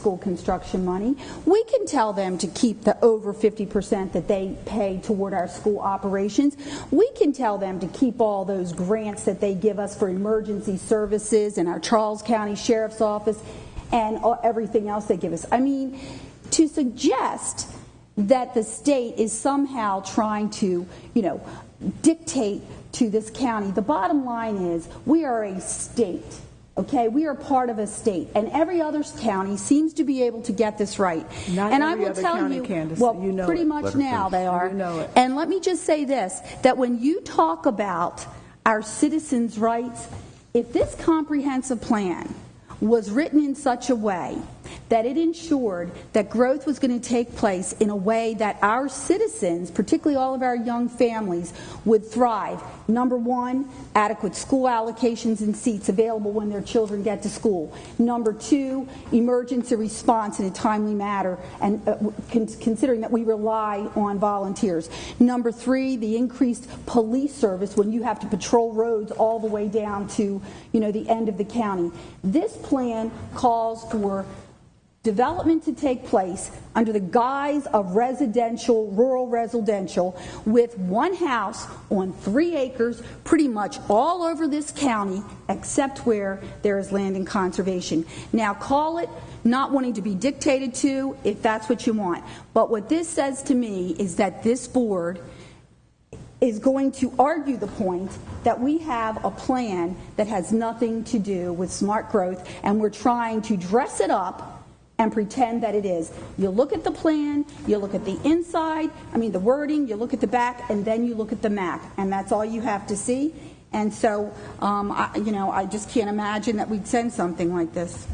school construction money. We can tell them to keep the over 50% that they pay toward our school operations. We can tell them to keep all those grants that they give us for emergency services and our Charles County Sheriff's Office and everything else they give us. I mean, to suggest that the state is somehow trying to, dictate to this county, the bottom line is we are a state. Okay, we are part of a state, and every other county seems to be able to get this right. Not and every I will other tell county, you, Candace, well, you know pretty it. much now they are. You know it. And let me just say this: that when you talk about our citizens' rights, if this comprehensive plan was written in such a way that it ensured that growth was going to take place in a way that our citizens, particularly all of our young families, would thrive. Number one, adequate school allocations and seats available when their children get to school. Number two, emergency response in a timely manner, and considering that we rely on volunteers. Number three, the increased police service when you have to patrol roads all the way down to, the end of the county. This plan calls for development to take place under the guise of rural residential, with one house on 3 acres pretty much all over this county except where there is land in conservation. Now, call it not wanting to be dictated to if that's what you want. But what this says to me is that this board is going to argue the point that we have a plan that has nothing to do with smart growth, and we're trying to dress it up and pretend that it is. You look at the plan, you look at the inside, the wording, you look at the back, and then you look at the map, and that's all you have to see. And so, I just can't imagine that we'd send something like this.